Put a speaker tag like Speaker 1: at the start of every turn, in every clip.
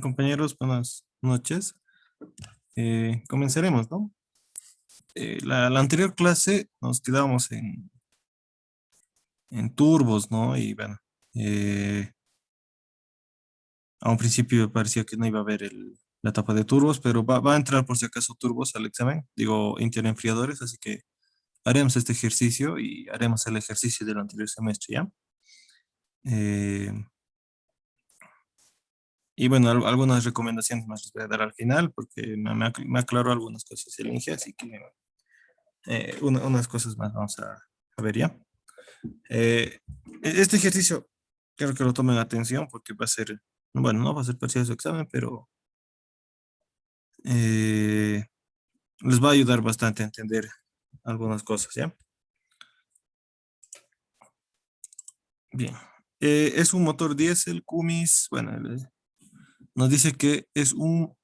Speaker 1: Compañeros, buenas noches. Comenzaremos, ¿no? La anterior clase nos quedábamos en turbos, ¿no? Y bueno, eh, a un principio parecía que no iba a haber la etapa de turbos, pero va a entrar por si acaso turbos al examen, digo, interenfriadores, así que haremos este ejercicio y haremos el ejercicio del anterior semestre, ¿ya? Eh, y bueno, algunas recomendaciones más les voy a dar al final, porque me aclaró algunas cosas el Inge, así que unas cosas más vamos a ver ya. Eh, este ejercicio, quiero que lo tomen atención porque va a ser, bueno, no va a ser parcial su examen, pero eh, les va a ayudar bastante a entender algunas cosas, ¿ya? Bien. Es un motor diésel Cummins, bueno, nos dice que es un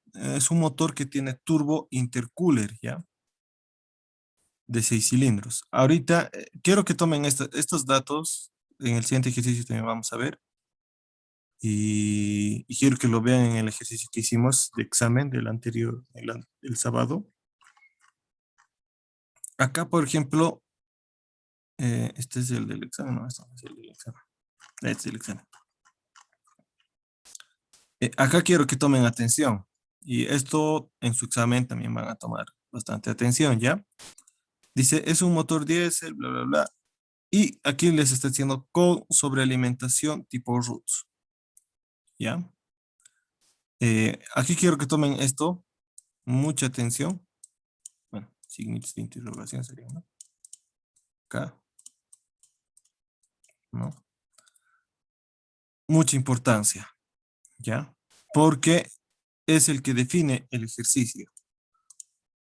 Speaker 1: motor que tiene turbo intercooler, ¿ya? De 6 cilindros. Ahorita, quiero que tomen estos datos, en el siguiente ejercicio también vamos a ver. Y quiero que lo vean en el ejercicio que hicimos de examen del anterior, el sábado. Acá, por ejemplo, este es el del examen, no, este no es el del examen. Este es el examen. Acá quiero que tomen atención. Y esto en su examen también van a tomar bastante atención, ¿ya? Dice, es un motor diésel, bla, bla, bla. Y aquí les está diciendo con sobrealimentación tipo Roots, ¿ya? Aquí quiero que tomen esto, mucha atención. Bueno, signitos de interrogación sería, ¿no? Acá, ¿no? Mucha importancia, ¿ya? Porque es el que define el ejercicio,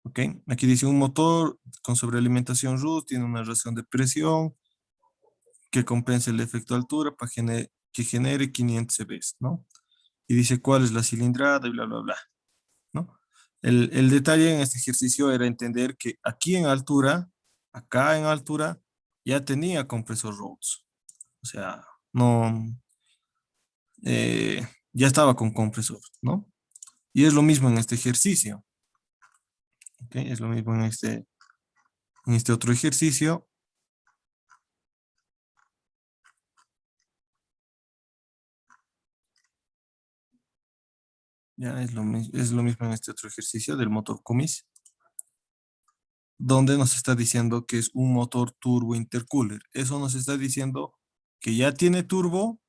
Speaker 1: ¿ok? Aquí dice un motor con sobrealimentación Root tiene una relación de presión que compensa el efecto de altura para que genere 500 cb, ¿no? Y dice cuál es la cilindrada y bla, bla, bla, ¿no? El detalle en este ejercicio era entender que aquí en altura, acá en altura, ya tenía compresor Rhodes. O sea, no, ya estaba con compresor, ¿no? Y es lo mismo en este ejercicio, ¿ok? Es lo mismo en este otro ejercicio. Ya es lo mismo en este otro ejercicio del motor Cummins, donde nos está diciendo que es un motor turbo intercooler. Eso nos está diciendo que ya tiene turbo,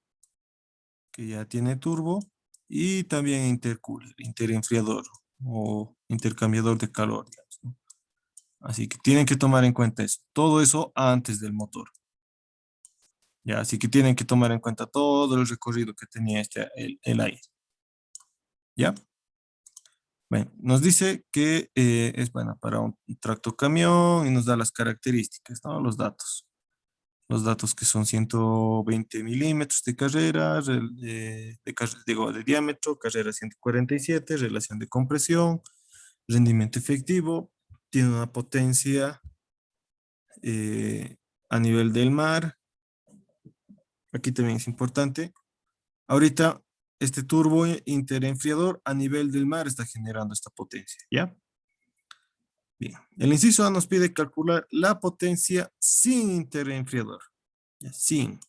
Speaker 1: y también intercooler, interenfriador o intercambiador de calor, digamos, ¿no? Así que tienen que tomar en cuenta eso. Todo eso antes del motor. Ya, así que tienen que tomar en cuenta todo el recorrido que tenía el aire. ¿Ya? Bueno, nos dice que es buena para un tractocamión y nos da las características, ¿no? Los datos. Los datos que son 120 milímetros de carrera, digo, de diámetro, carrera 147, relación de compresión, rendimiento efectivo, tiene una potencia a nivel del mar. Aquí también es importante. Ahorita, este turbo interenfriador a nivel del mar está generando esta potencia, ¿ya? Bien. El inciso A nos pide calcular la potencia sin interenfriador, ¿ya? Sin.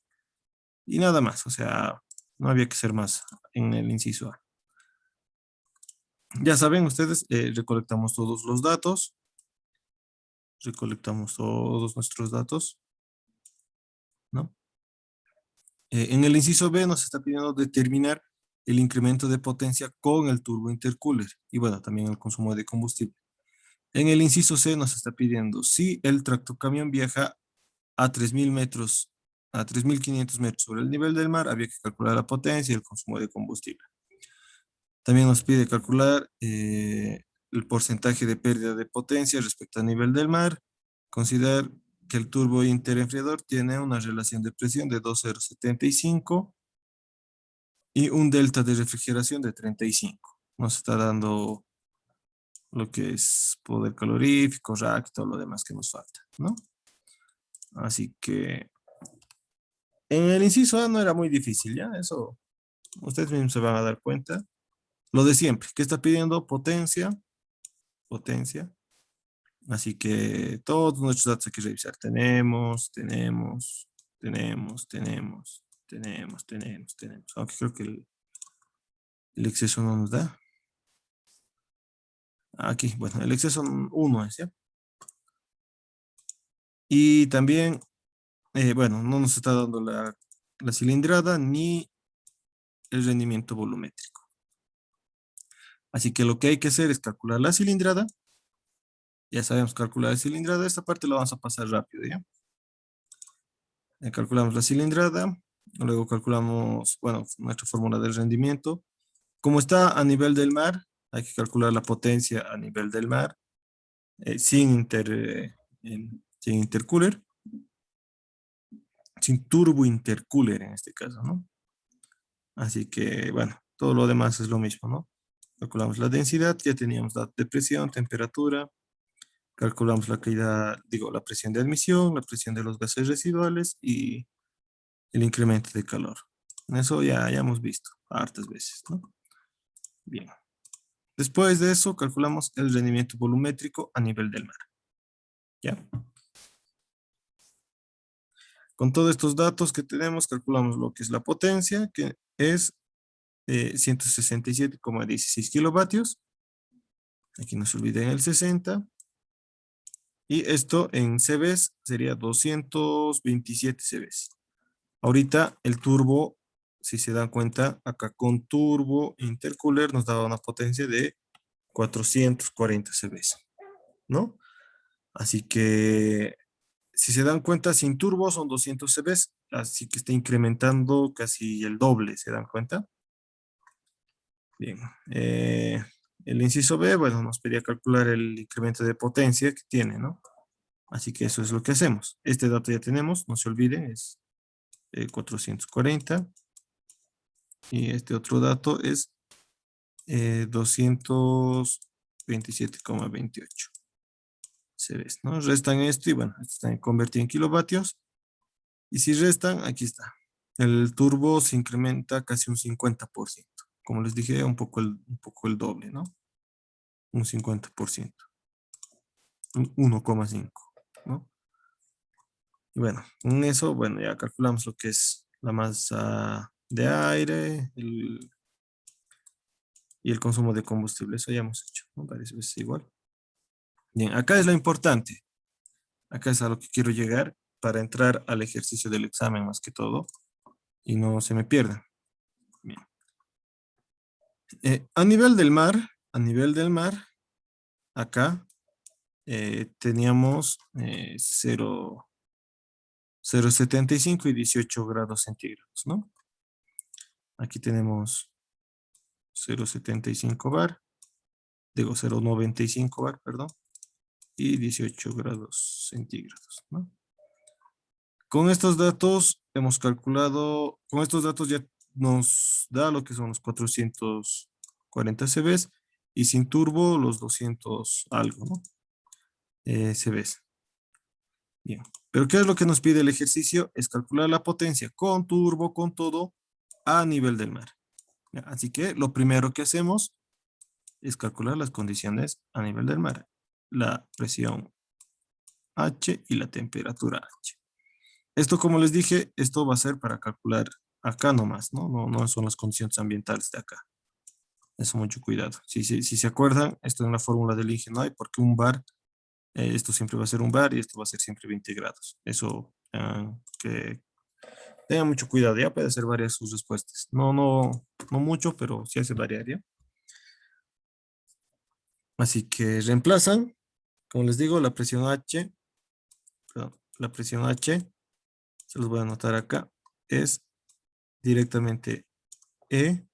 Speaker 1: Y nada más, o sea, no había que ser más en el inciso A. Ya saben ustedes, recolectamos todos los datos, recolectamos todos nuestros datos, ¿no? En el inciso B nos está pidiendo determinar el incremento de potencia con el turbo intercooler y bueno, también el consumo de combustible. En el inciso C nos está pidiendo si el tractocamión viaja a 3.000 metros, a 3.500 metros sobre el nivel del mar, había que calcular la potencia y el consumo de combustible. También nos pide calcular el porcentaje de pérdida de potencia respecto al nivel del mar. Considerar que el turbo interenfriador tiene una relación de presión de 2,075 y un delta de refrigeración de 35. Nos está dando lo que es poder calorífico, rack, todo lo demás que nos falta, ¿no? Así que en el inciso A no era muy difícil, ¿ya? Eso ustedes mismos se van a dar cuenta. Lo de siempre, ¿qué está pidiendo? Potencia, potencia. Así que todos nuestros datos hay que revisar. Tenemos. Aunque creo que el exceso no nos da. Aquí, bueno, el exceso 1 es, ¿ya? Y también, bueno, no nos está dando la cilindrada ni el rendimiento volumétrico. Así que lo que hay que hacer es calcular la cilindrada. Ya sabemos calcular la cilindrada. Esta parte la vamos a pasar rápido, ¿ya? Calculamos la cilindrada. Luego calculamos, bueno, nuestra fórmula del rendimiento. Como está a nivel del mar, hay que calcular la potencia a nivel del mar, sin intercooler, sin turbo intercooler en este caso, ¿no? Así que, bueno, todo lo demás es lo mismo, ¿no? Calculamos la densidad, ya teníamos la de presión, temperatura, calculamos la caída, digo, la presión de admisión, la presión de los gases residuales y el incremento de calor. Eso ya hemos visto hartas veces, ¿no? Bien. Después de eso, calculamos el rendimiento volumétrico a nivel del mar. ¿Ya? Con todos estos datos que tenemos, calculamos lo que es la potencia, que es 167,16 kilovatios. Aquí no se olviden el 60. Y esto en CVs sería 227 CVs. Ahorita el turbo, si se dan cuenta, acá con turbo intercooler nos daba una potencia de 440 CVs, ¿no? Así que, si se dan cuenta, sin turbo son 200 CVs, así que está incrementando casi el doble, ¿se dan cuenta? Bien. El inciso B, bueno, nos pedía calcular el incremento de potencia que tiene, ¿no? Así que eso es lo que hacemos. Este dato ya tenemos, no se olviden, es 440. Y este otro dato es 227,28. Se ve, ¿no? Restan esto y bueno, esto está convertido en kilovatios. Y si restan, aquí está. El turbo se incrementa casi un 50%. Como les dije, un poco el doble, ¿no? Un 50%. Un 1,5, ¿no? Y bueno, con eso, bueno, ya calculamos lo que es la masa de aire y el consumo de combustible. Eso ya hemos hecho, ¿no? Varias veces igual. Bien, acá es lo importante. Acá es a lo que quiero llegar para entrar al ejercicio del examen más que todo y no se me pierdan. Bien. A nivel del mar, acá teníamos 0,75 y 18 grados centígrados, ¿no? Aquí tenemos 0,75 bar, digo 0,95 bar, perdón, y 18 grados centígrados, ¿no? Con estos datos hemos calculado, con estos datos ya nos da lo que son los 440 CVs y sin turbo los 200 algo, ¿no? CVs. Bien. Pero ¿qué es lo que nos pide el ejercicio? Es calcular la potencia con turbo, con todo, a nivel del mar. ¿Ya? Así que lo primero que hacemos es calcular las condiciones a nivel del mar. La presión H y la temperatura H. Esto, como les dije, esto va a ser para calcular acá nomás, ¿no? No son las condiciones ambientales de acá. Eso mucho cuidado. Si se acuerdan, esto es la fórmula del Ig, ¿no? Porque un bar, esto siempre va a ser un bar y esto va a ser siempre 20 grados. Eso, que tengan mucho cuidado, ya puede ser varias sus respuestas. No mucho, pero sí hace variar, ¿ya? Así que reemplazan, como les digo, la presión H, perdón, la presión H, se los voy a anotar acá, es directamente E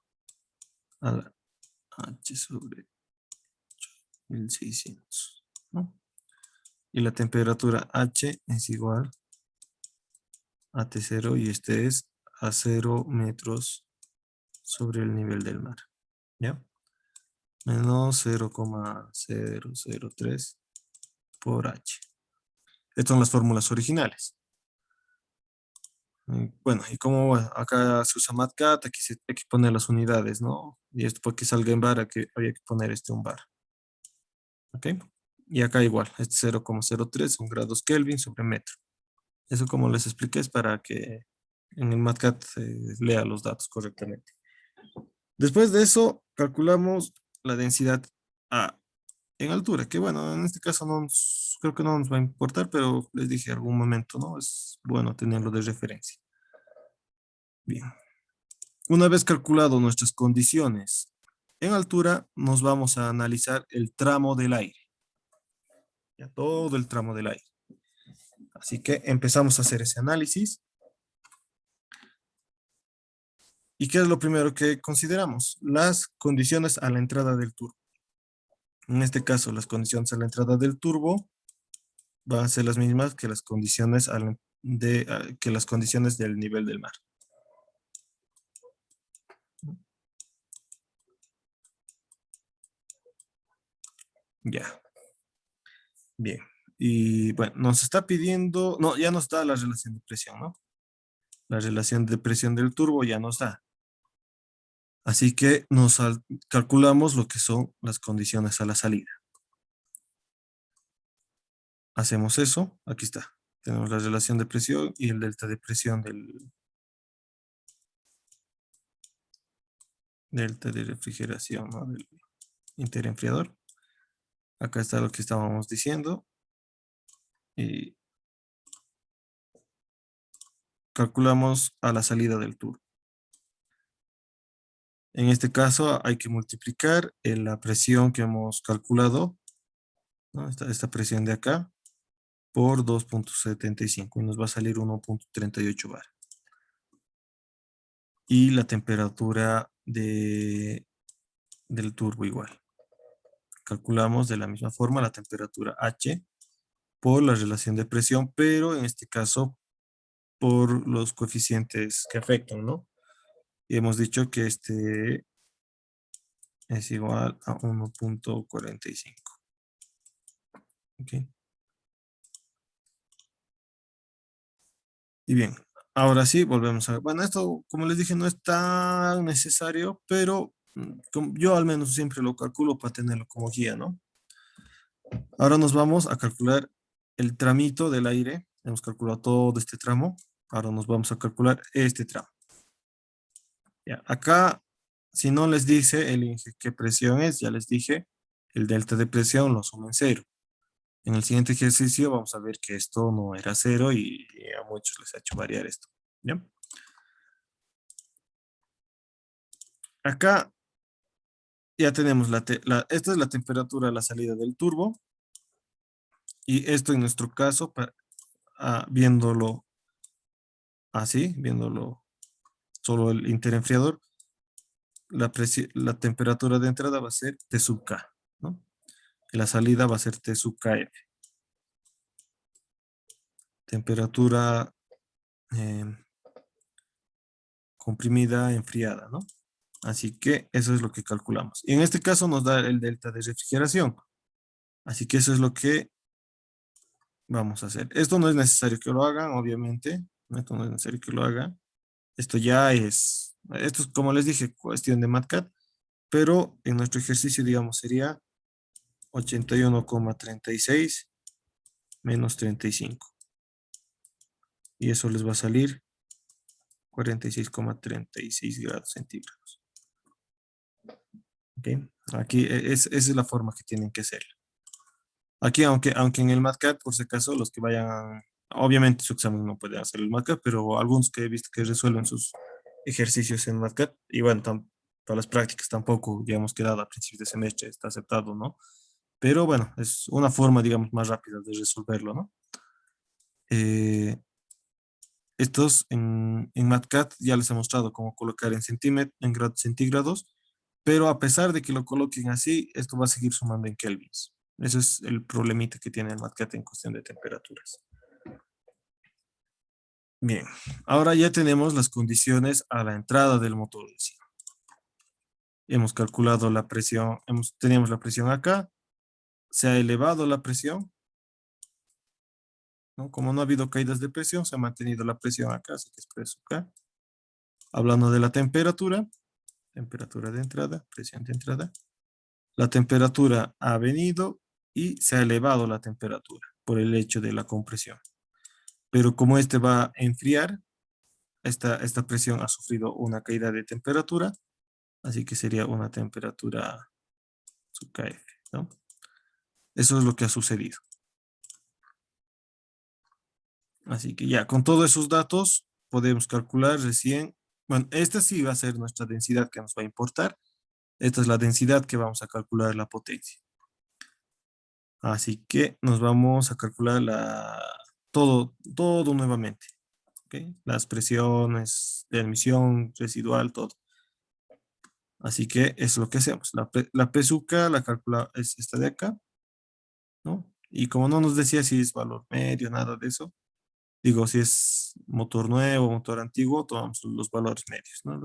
Speaker 1: a la H sobre 1600, ¿no? Y la temperatura H es igual a T0 y este es a 0 metros sobre el nivel del mar, ¿ya? Menos 0,003 por H. Estas son las fórmulas originales. Bueno, y como acá se usa MATCAT, aquí hay que poner las unidades, ¿no? Y esto para que salga en bar, que había que poner un bar. ¿Ok? Y acá igual, este 0,03 son grados Kelvin sobre metro. Eso, como les expliqué, es para que en el MATCAT lea los datos correctamente. Después de eso, calculamos la densidad A en altura, que bueno, en este caso creo que no nos va a importar, pero les dije algún momento, ¿no? Es bueno tenerlo de referencia. Bien. Una vez calculado nuestras condiciones en altura, nos vamos a analizar el tramo del aire. Ya todo el tramo del aire. Así que empezamos a hacer ese análisis. ¿Y qué es lo primero que consideramos? Las condiciones a la entrada del turbo. En este caso, las condiciones a la entrada del turbo van a ser las mismas que las condiciones, que las condiciones del nivel del mar. Ya. Bien. Y bueno, nos está pidiendo, no, ya nos da la relación de presión, ¿no? La relación de presión del turbo ya nos da. Así que calculamos lo que son las condiciones a la salida. Hacemos eso, aquí está. Tenemos la relación de presión y el delta de presión del delta de refrigeración, ¿no? Del interenfriador. Acá está lo que estábamos diciendo. Y calculamos a la salida del turbo. En este caso hay que multiplicar la presión que hemos calculado, ¿no? Esta presión de acá, por 2,75 y nos va a salir 1,38 bar. Y la temperatura del turbo igual. Calculamos de la misma forma la temperatura H por la relación de presión, pero en este caso por los coeficientes que afectan, ¿no? Y hemos dicho que este es igual a 1,45. ¿Ok? Y bien, ahora sí, volvemos a ver. Bueno, esto, como les dije, no es tan necesario, pero yo al menos siempre lo calculo para tenerlo como guía, ¿no? Ahora nos vamos a calcular el tramito del aire. Hemos calculado todo este tramo. Ahora nos vamos a calcular este tramo. Ya, acá, si no les dice el INGE qué presión es, ya les dije, el delta de presión lo sumo en cero. En el siguiente ejercicio vamos a ver que esto no era cero y a muchos les ha hecho variar esto. ¿Ya? Acá ya tenemos esta es la temperatura a la salida del turbo. Y esto en nuestro caso, viéndolo así, viéndolo solo el interenfriador, la temperatura de entrada va a ser T sub K, ¿no? Y la salida va a ser T sub KF. Temperatura eh, comprimida, enfriada, ¿no? Así que eso es lo que calculamos. Y en este caso nos da el delta de refrigeración. Así que eso es lo que vamos a hacer. Esto no es necesario que lo hagan, obviamente. Esto no es necesario que lo hagan. Esto es, como les dije, cuestión de MATCAT, pero en nuestro ejercicio, digamos, sería 81,36 menos 35. Y eso les va a salir 46,36 grados centígrados. ¿Ok? Aquí esa es la forma que tienen que hacer. Aquí, aunque en el MATCAT, por si acaso, los que vayan, obviamente su examen no puede hacer el MATCAT, pero algunos que he visto que resuelven sus ejercicios en MATCAT, y bueno, para las prácticas tampoco, digamos, quedado a principios de semestre, está aceptado, ¿no? Pero bueno, es una forma, digamos, más rápida de resolverlo, ¿no? Estos en MATCAT ya les he mostrado cómo colocar en centímetros, en grados centígrados, pero a pesar de que lo coloquen así, esto va a seguir sumando en kelvins. Ese es el problemita que tiene el MATCAT en cuestión de temperaturas. Bien, ahora ya tenemos las condiciones a la entrada del motor de ciclo. Hemos calculado la presión, teníamos la presión acá, se ha elevado la presión, ¿no? Como no ha habido caídas de presión, se ha mantenido la presión acá, así que es por eso acá. Hablando de la temperatura, temperatura de entrada, presión de entrada. La temperatura ha venido y se ha elevado la temperatura por el hecho de la compresión. Pero como este va a enfriar, esta presión ha sufrido una caída de temperatura, así que sería una temperatura sub KF, ¿no? Eso es lo que ha sucedido. Así que ya, con todos esos datos podemos calcular recién, bueno, esta sí va a ser nuestra densidad que nos va a importar. Esta es la densidad que vamos a calcular la potencia. Así que nos vamos a calcular todo nuevamente. ¿Ok? Las presiones de emisión residual, todo. Así que eso es lo que hacemos. La PSUCA la calcula es esta de acá, ¿no? Y como no nos decía si es valor medio, nada de eso, digo, si es motor nuevo, motor antiguo, tomamos los valores medios, ¿no?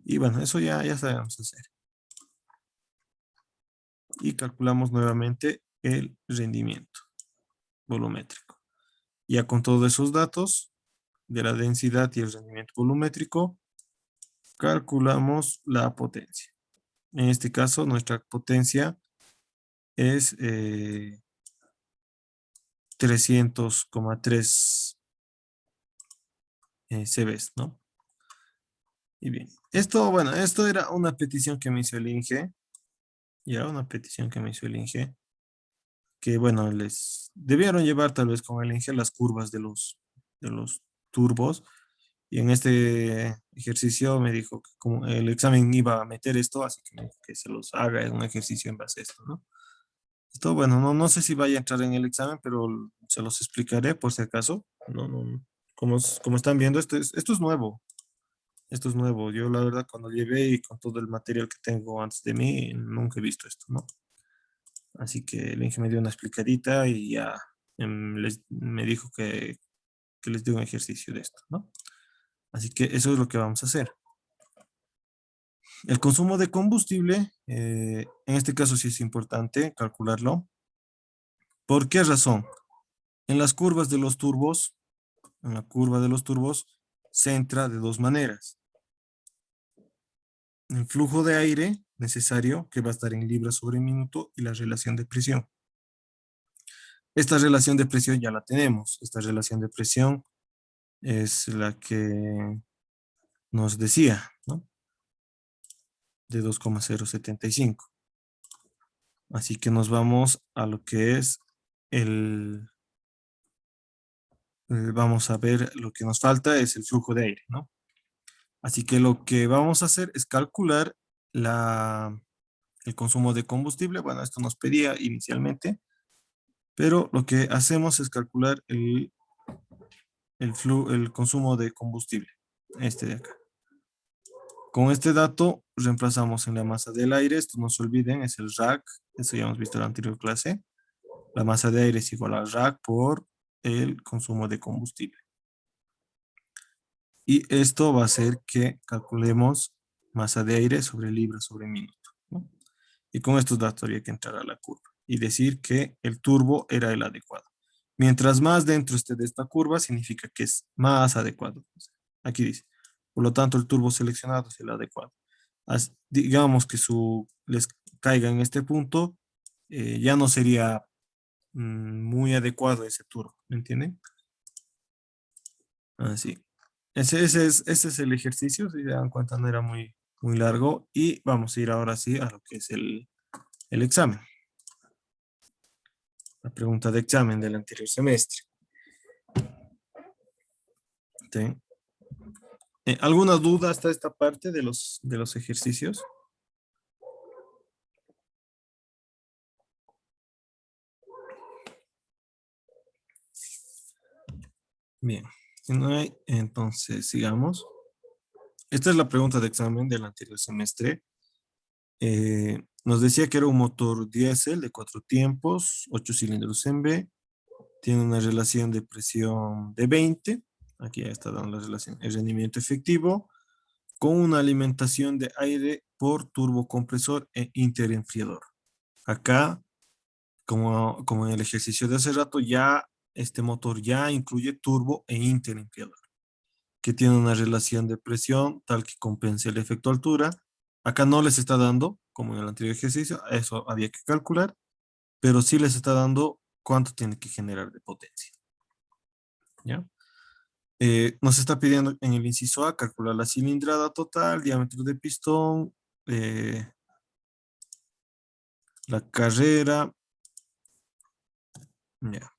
Speaker 1: Y bueno, eso ya sabemos hacer. Y calculamos nuevamente el rendimiento volumétrico. Ya con todos esos datos de la densidad y el rendimiento volumétrico, calculamos la potencia. En este caso, nuestra potencia es 300,3 CVs, ¿no? Y bien, esto era una petición que me hizo el INGE, ya una petición que me hizo el INGE, que bueno, les debieron llevar tal vez con el INGE las curvas de los turbos, y en este ejercicio me dijo que como el examen iba a meter esto, así que me dijo que se los haga en un ejercicio en base a esto, ¿no? Esto, bueno, no sé si vaya a entrar en el examen, pero se los explicaré por si acaso. No. Como están viendo, esto es nuevo. Esto es nuevo. Yo la verdad cuando llevé y con todo el material que tengo antes de mí, nunca he visto esto, ¿no? Así que el Inge me dio una explicadita y ya me dijo que les dé un ejercicio de esto, ¿no? Así que eso es lo que vamos a hacer. El consumo de combustible, en este caso sí es importante calcularlo. ¿Por qué razón? En las curvas de los turbos, en la curva de los turbos, se entra de dos maneras. El flujo de aire necesario, que va a estar en libras sobre minuto, y la relación de presión. Esta relación de presión ya la tenemos. Esta relación de presión es la que nos decía, ¿no? De 2,075. Así que nos vamos a lo que es vamos a ver lo que nos falta es el flujo de aire, ¿no? Así que lo que vamos a hacer es calcular el consumo de combustible. Bueno, esto nos pedía inicialmente, pero lo que hacemos es calcular el consumo de combustible, este de acá. Con este dato reemplazamos en la masa del aire, esto no se olviden, es el RAC, eso ya hemos visto en la anterior clase. La masa de aire es igual a RAC por el consumo de combustible. Y esto va a hacer que calculemos masa de aire sobre libra sobre minuto, ¿no? Y con estos datos habría que entrar a la curva y decir que el turbo era el adecuado. Mientras más dentro esté de esta curva, significa que es más adecuado. Aquí dice, por lo tanto, el turbo seleccionado es el adecuado. Digamos que les caiga en este punto, ya no sería muy adecuado ese turbo, ¿me entienden? Así. Ese es el ejercicio, si se dan cuenta no era muy largo, y vamos a ir ahora sí a lo que es el examen. La pregunta de examen del anterior semestre. ¿Sí? ¿Alguna duda hasta esta parte de los ejercicios? Bien, si no hay, entonces sigamos. Esta es la pregunta de examen del anterior semestre. Nos decía que era un motor diésel de 4 tiempos, 8 cilindros en B, tiene una relación de presión de 20, aquí ya está dando la relación, el rendimiento efectivo, con una alimentación de aire por turbocompresor e interenfriador. Acá, como en el ejercicio de hace rato, ya este motor ya incluye turbo e interenfriador. que tiene una relación de presión tal que compense el efecto altura. Acá no les está dando, como en el anterior ejercicio, eso había que calcular, pero sí les está dando cuánto tiene que generar de potencia. ¿Ya? Nos está pidiendo en el inciso A calcular la cilindrada total, diámetro de pistón, la carrera, ya,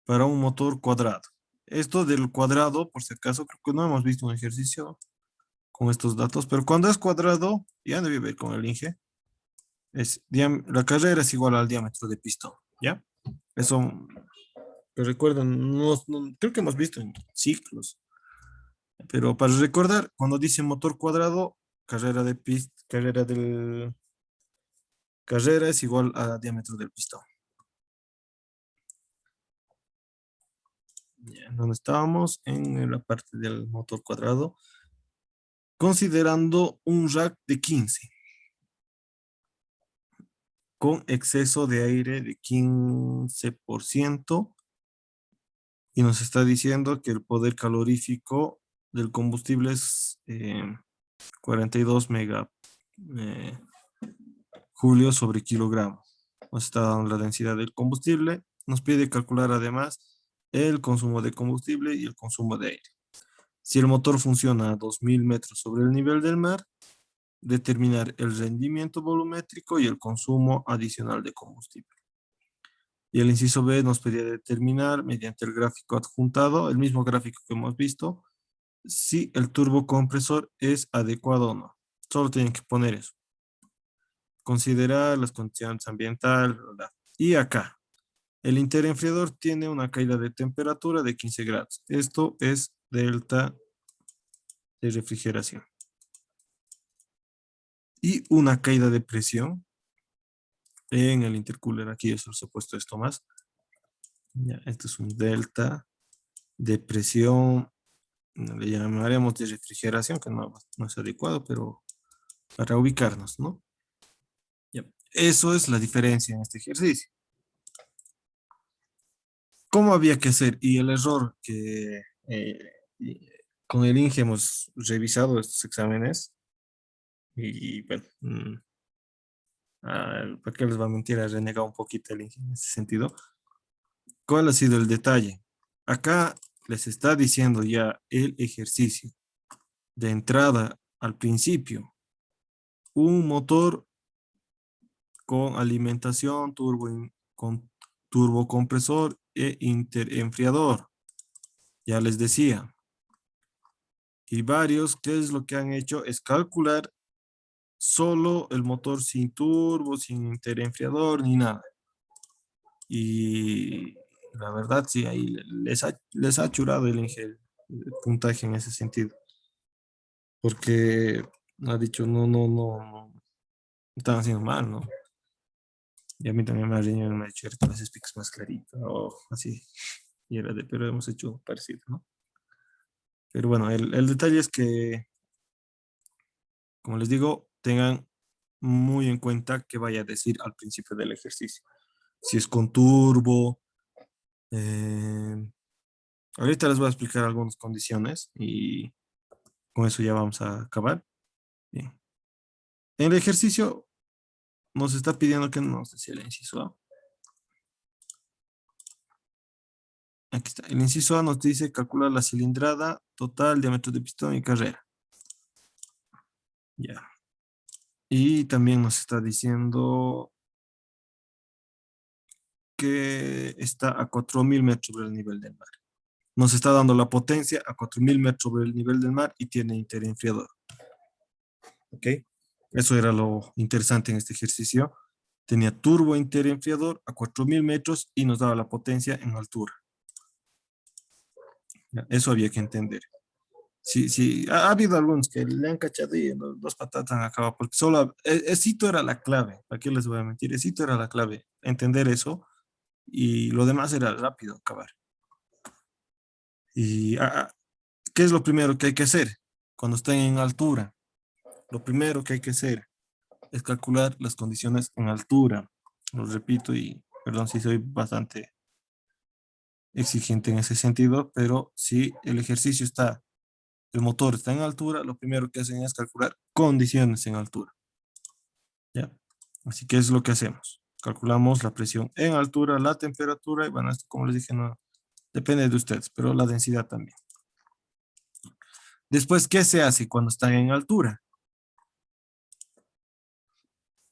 Speaker 1: para un motor cuadrado. Esto del cuadrado, por si acaso, creo que no hemos visto un ejercicio con estos datos, pero cuando es cuadrado, ya debe ver con el Inge, la carrera es igual al diámetro de pistón, ¿ya? Eso, pero recuerden, creo que hemos visto en ciclos, pero para recordar, cuando dice motor cuadrado, carrera es igual a diámetro del pistón. Ya, ¿dónde estábamos? En la parte del motor cuadrado. Considerando un rack de 15 con exceso de aire de 15% y nos está diciendo que el poder calorífico del combustible es 42 megajulios sobre kilogramo. Nos está dando la densidad del combustible. Nos pide calcular además el consumo de combustible y el consumo de aire. Si el motor funciona a 2000 metros sobre el nivel del mar, determinar el rendimiento volumétrico y el consumo adicional de combustible. Y el inciso B nos pedía determinar mediante el gráfico adjuntado, el mismo gráfico que hemos visto, si el turbocompresor es adecuado o no. Solo tienen que poner eso. Considerar las condiciones ambientales. Y acá, el interenfriador tiene una caída de temperatura de 15 grados. Esto es delta de refrigeración. Y una caída de presión en el intercooler. Aquí eso se ha puesto esto más. Ya, esto es un delta de presión, le llamaremos de refrigeración, que no es adecuado, pero para ubicarnos, ¿no? Ya. Eso es la diferencia en este ejercicio. ¿Cómo había que hacer? Y el error que con el INGE hemos revisado estos exámenes, y bueno, ¿para qué les va a mentir? Ha renegado un poquito el INGE en ese sentido. ¿Cuál ha sido el detalle? Acá les está diciendo ya el ejercicio de entrada al principio. Un motor con alimentación, con turbocompresor e interenfriador. Ya les decía. Y varios, ¿qué es lo que han hecho? Es calcular solo el motor sin turbo, sin interenfriador, ni nada. Y la verdad, sí, ahí les ha churado el puntaje en ese sentido. Porque ha dicho, no, están haciendo mal, ¿no? Y a mí también me ha reñido, me ha dicho que las explicas más clarito, o así. Y era pero hemos hecho parecido, ¿no? Pero bueno, el detalle es que, como les digo, tengan muy en cuenta qué vaya a decir al principio del ejercicio. Si es con turbo. Ahorita les voy a explicar algunas condiciones y con eso ya vamos a acabar. Bien. En el ejercicio nos está pidiendo que nos decía el inciso A. Aquí está. El inciso A nos dice calcular la cilindrada total, diámetro de pistón y carrera. Ya. Y también nos está diciendo que está a 4000 metros sobre el nivel del mar. Nos está dando la potencia a 4000 metros sobre el nivel del mar y tiene interenfriador. ¿Ok? Eso era lo interesante en este ejercicio. Tenía turbo interenfriador a 4000 metros y nos daba la potencia en altura. Ya, eso había que entender. Sí, ha habido algunos que le han cachado y dos patatas han acabado, porque solo, Esito era la clave, ¿para qué les voy a mentir? Esito era la clave, entender eso, y lo demás era rápido acabar. Y ¿qué es lo primero que hay que hacer cuando estén en altura? Lo primero que hay que hacer es calcular las condiciones en altura. Lo repito y perdón si soy bastante exigente en ese sentido, pero si el ejercicio está el motor está en altura, lo primero que hacen es calcular condiciones en altura. ¿Ya? Así que es lo que hacemos. Calculamos la presión en altura, la temperatura, y bueno, esto como les dije, no depende de ustedes, pero la densidad también. Después, ¿qué se hace cuando están en altura?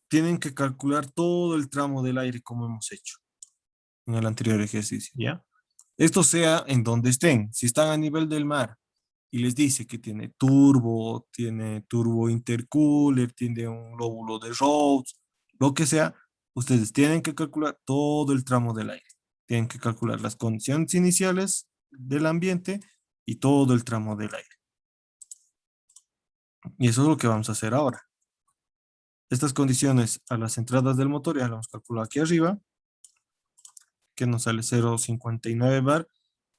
Speaker 1: Tienen que calcular todo el tramo del aire como hemos hecho en el anterior ejercicio, ¿ya? Esto sea en donde estén. Si están a nivel del mar y les dice que tiene turbo intercooler, tiene un lóbulo de Rhodes, lo que sea, ustedes tienen que calcular todo el tramo del aire. Tienen que calcular las condiciones iniciales del ambiente y todo el tramo del aire. Y eso es lo que vamos a hacer ahora. Estas condiciones a las entradas del motor ya lo hemos calculado aquí arriba, que nos sale 0,59 bar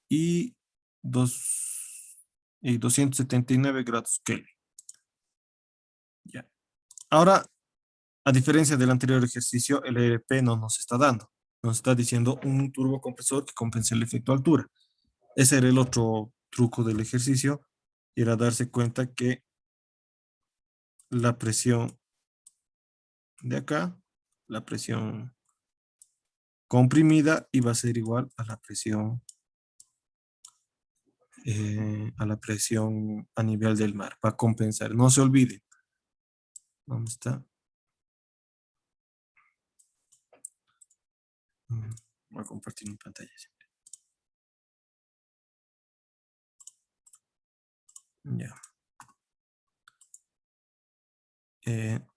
Speaker 1: y, 279 grados Kelvin. Ya. Ahora, a diferencia del anterior ejercicio, el ERP no nos está dando. Nos está diciendo un turbocompresor que compense el efecto altura. Ese era el otro truco del ejercicio, era darse cuenta que la presión de acá, la presión comprimida, iba a ser igual a la presión a nivel del mar, para compensar. No se olviden. ¿Dónde está? Voy a compartir mi pantalla. Ya.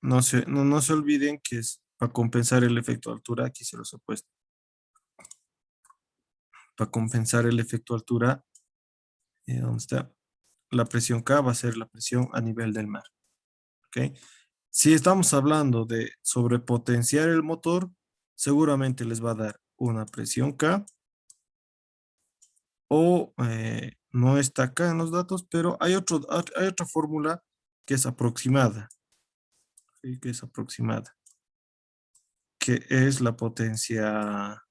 Speaker 1: No se olviden que es para compensar el efecto altura, aquí se los he puesto. Para compensar el efecto altura, ¿dónde está? La presión K va a ser la presión a nivel del mar. ¿Ok? Si estamos hablando de sobrepotenciar el motor, seguramente les va a dar una presión K o no está acá en los datos, pero hay otra fórmula que es aproximada. ¿Sí? Que es aproximada. Que es la potencia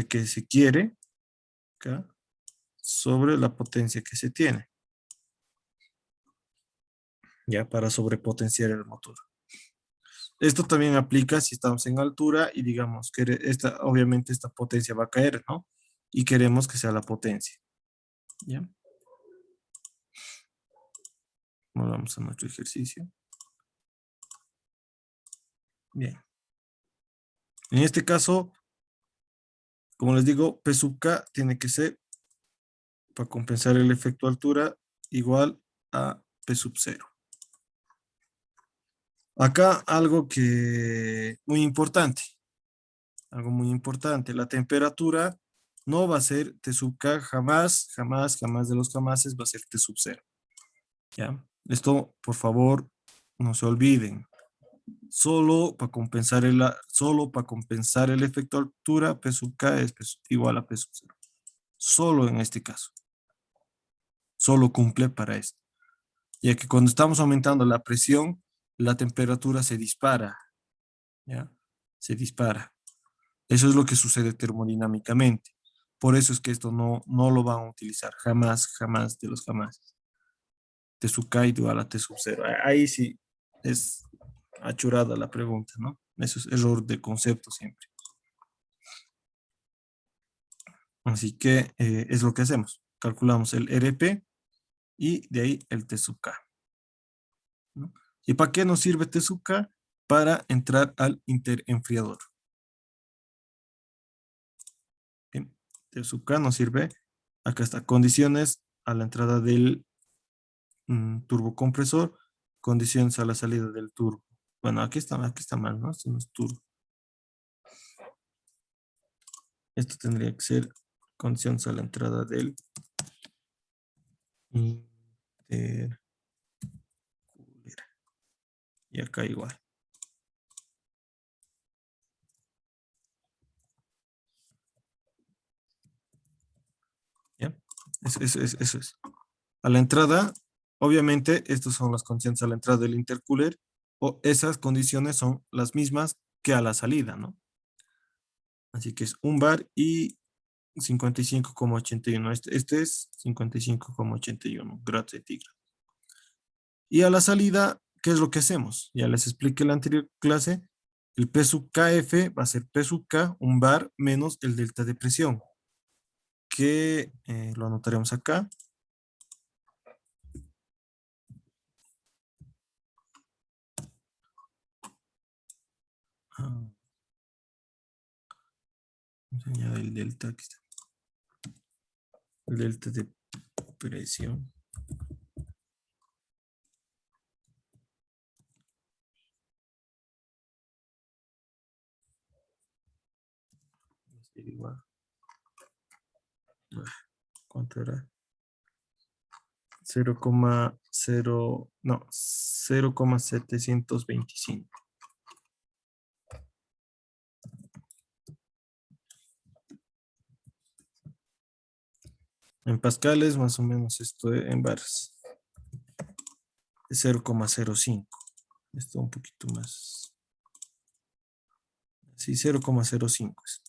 Speaker 1: que se quiere, ¿okay? Sobre la potencia que se tiene, ya para sobrepotenciar el motor. Esto también aplica si estamos en altura y digamos que obviamente esta potencia va a caer, ¿no? Y queremos que sea la potencia, ¿ya? Volvamos a nuestro ejercicio. Bien. En este caso, como les digo, P sub K tiene que ser, para compensar el efecto altura, igual a P sub 0. Acá algo algo muy importante, la temperatura no va a ser T sub K jamás, jamás, jamás de los jamases va a ser T sub 0. ¿Ya? Esto, por favor, no se olviden. Solo para compensar el efecto altura, P sub K es igual a P sub 0. Solo en este caso. Solo cumple para esto. Ya que cuando estamos aumentando la presión, la temperatura se dispara. ¿Ya? Se dispara. Eso es lo que sucede termodinámicamente. Por eso es que esto no lo van a utilizar jamás, jamás de los jamás. T sub K igual a T sub 0. Ahí sí es achurada la pregunta, ¿no? Eso es error de concepto siempre. Así que es lo que hacemos. Calculamos el RP y de ahí el T sub K, ¿no? ¿Y para qué nos sirve T sub K? Para entrar al interenfriador. Bien, T sub K nos sirve, acá está, condiciones a la entrada del turbocompresor, condiciones a la salida del turbo. Bueno, aquí está mal, ¿no? Esto no es turbo. Esto tendría que ser condiciones a la entrada del intercooler. Y acá igual. ¿Ya? Eso es. A la entrada, obviamente, estas son las condiciones a la entrada del intercooler, o esas condiciones son las mismas que a la salida, ¿no? Así que es un bar y 55,81. Este es 55,81 grados centígrados. Y a la salida, ¿qué es lo que hacemos? Ya les expliqué en la anterior clase. El P sub KF va a ser P sub K, un bar, menos el delta de presión, que lo anotaremos acá. Ah, vamos a añadir el delta, aquí está. El delta de presión. Igual. ¿Cuánto era? 0,0, no, 0,725. En pascales, más o menos esto en bares. Es 0,05. Esto un poquito más. Sí, 0,05 es.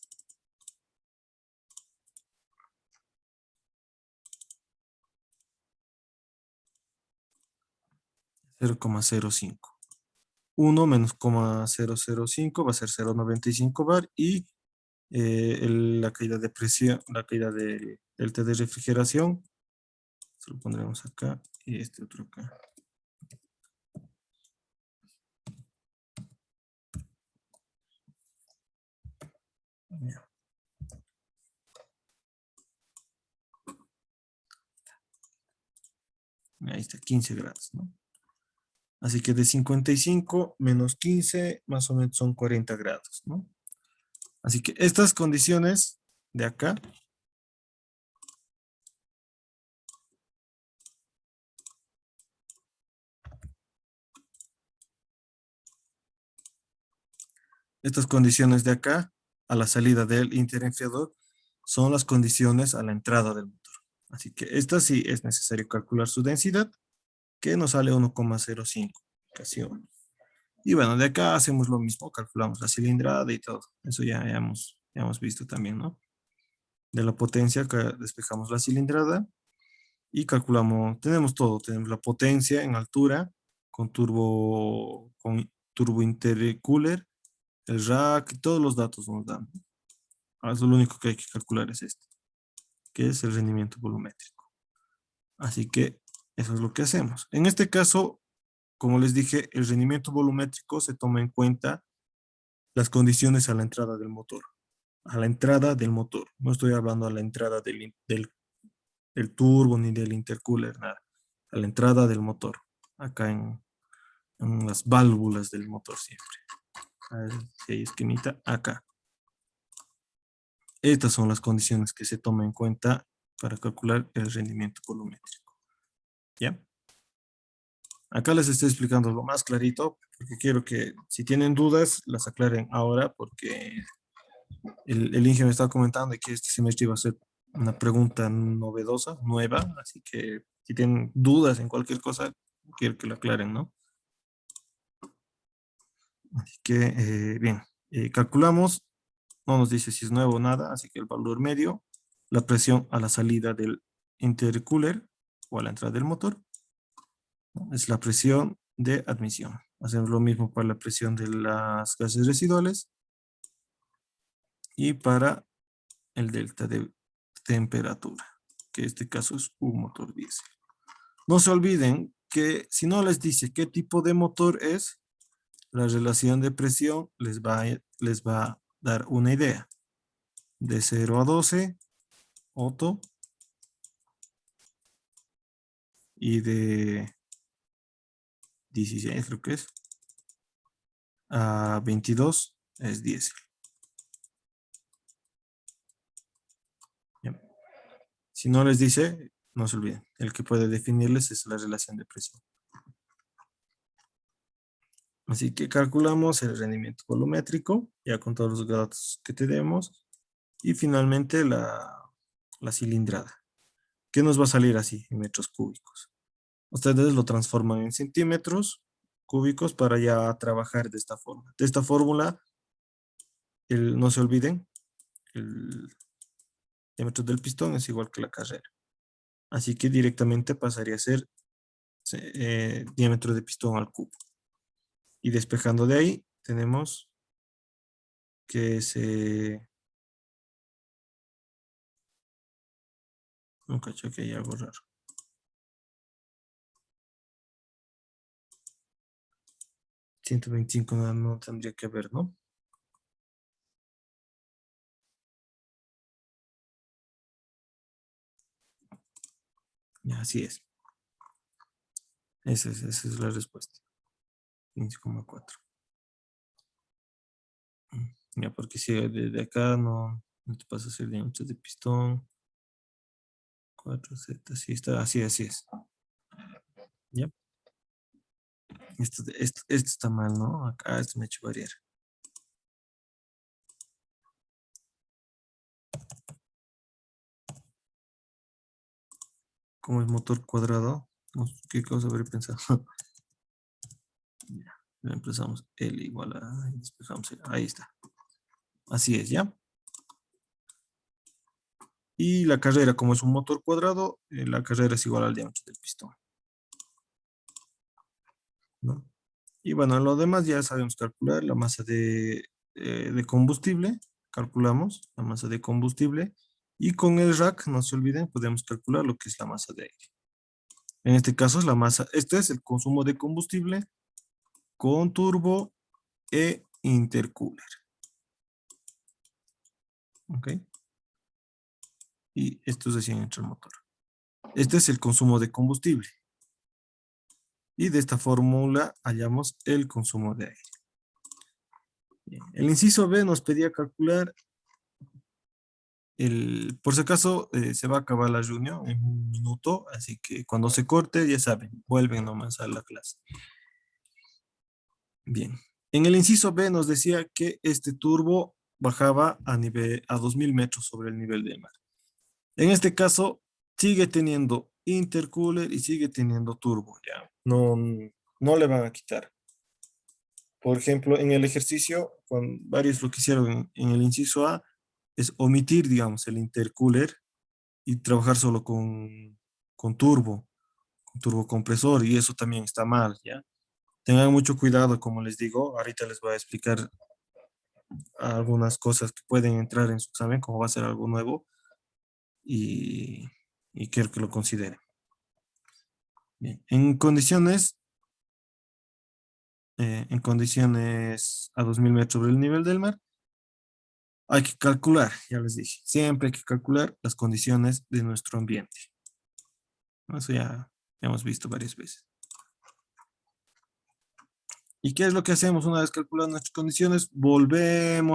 Speaker 1: 0,05. 1 menos 0,005 va a ser 0,95 bar y la caída de presión, la caída del delta de refrigeración, se lo pondremos acá y este otro acá. Ya. Ahí está, 15 grados, ¿no? Así que de 55 menos 15, más o menos son 40 grados, ¿no? Así que estas condiciones de acá, estas condiciones de acá, a la salida del interenfriador, son las condiciones a la entrada del motor. Así que esta sí es necesario calcular su densidad, que nos sale 1,05. Y bueno, de acá hacemos lo mismo, calculamos la cilindrada y todo. Eso ya hemos visto también, ¿no? De la potencia, acá despejamos la cilindrada y calculamos, tenemos todo, tenemos la potencia en altura, con turbo intercooler, el rack, todos los datos nos dan. Ahora lo único que hay que calcular es esto, que es el rendimiento volumétrico. Así que eso es lo que hacemos. En este caso, como les dije, el rendimiento volumétrico se toma en cuenta las condiciones a la entrada del motor. A la entrada del motor. No estoy hablando a la entrada del turbo ni del intercooler, nada. A la entrada del motor. Acá en las válvulas del motor siempre. A ver si hay esquemita. Acá. Estas son las condiciones que se toman en cuenta para calcular el rendimiento volumétrico. ¿Ya? Acá les estoy explicando lo más clarito, porque quiero que si tienen dudas, las aclaren ahora, porque el Inge me estaba comentando que este semestre iba a ser una pregunta novedosa, nueva, así que si tienen dudas en cualquier cosa, quiero que lo aclaren, ¿no? Así que, bien, calculamos, no nos dice si es nuevo o nada, así que el valor medio, la presión a la salida del intercooler o a la entrada del motor, ¿no? Es la presión de admisión. Hacemos lo mismo para la presión de las gases residuales y para el delta de temperatura, que en este caso es un motor diésel. No se olviden que si no les dice qué tipo de motor es, la relación de presión les va a dar una idea. De 0 a 12, Otto, y de 16, creo que es, a 22 es diésel. Bien. Si no les dice, no se olviden, el que puede definirles es la relación de presión. Así que calculamos el rendimiento volumétrico, ya con todos los datos que tenemos. Y finalmente la cilindrada. ¿Qué nos va a salir así en metros cúbicos? Ustedes lo transforman en centímetros cúbicos para ya trabajar de esta forma. De esta fórmula, no se olviden, el diámetro del pistón es igual que la carrera. Así que directamente pasaría a ser diámetro de pistón al cubo. Y despejando de ahí, tenemos que se... No cacho que hay algo raro. 125 no tendría que haber, ¿no? Ya, así es. Esa es la respuesta. 15,4. Ya, porque si desde acá no te pasa a hacer diámetros de pistón. 4Z, sí está, así es. Ya. Esto está mal, ¿no? Acá esto me ha hecho variar. Como el motor cuadrado. No sé qué cosa habré pensado. Ya, reemplazamos L igual a... y despejamos el, ahí está. Así es, ¿ya? Y la carrera, como es un motor cuadrado, la carrera es igual al diámetro del pistón, ¿no? Y bueno, lo demás ya sabemos calcular la masa de combustible. Calculamos la masa de combustible. Y con el rack, no se olviden, podemos calcular lo que es la masa de aire. En este caso es la masa, este es el consumo de combustible con turbo e intercooler. ¿Ok? Y esto es de 100 entre el motor. Este es el consumo de combustible. Y de esta fórmula hallamos el consumo de aire. Bien. El inciso B nos pedía calcular por si acaso se va a acabar la reunión en un minuto, así que cuando se corte, ya saben, vuelven nomás a la clase. Bien. En el inciso B nos decía que este turbo bajaba a 2000 metros sobre el nivel del mar. En este caso, sigue teniendo intercooler y sigue teniendo turbo, ya. No le van a quitar. Por ejemplo, en el ejercicio, con varios lo que hicieron en el inciso A, es omitir, digamos, el intercooler y trabajar solo con con turbocompresor, y eso también está mal, ¿ya? Tengan mucho cuidado, como les digo, ahorita les voy a explicar algunas cosas que pueden entrar en su examen, como va a ser algo nuevo, y, y quiero que lo consideren. Bien, en condiciones a 2000 metros sobre el nivel del mar, hay que calcular, ya les dije, siempre hay que calcular las condiciones de nuestro ambiente. Eso ya hemos visto varias veces. ¿Y qué es lo que hacemos una vez calculando nuestras condiciones? Volvemos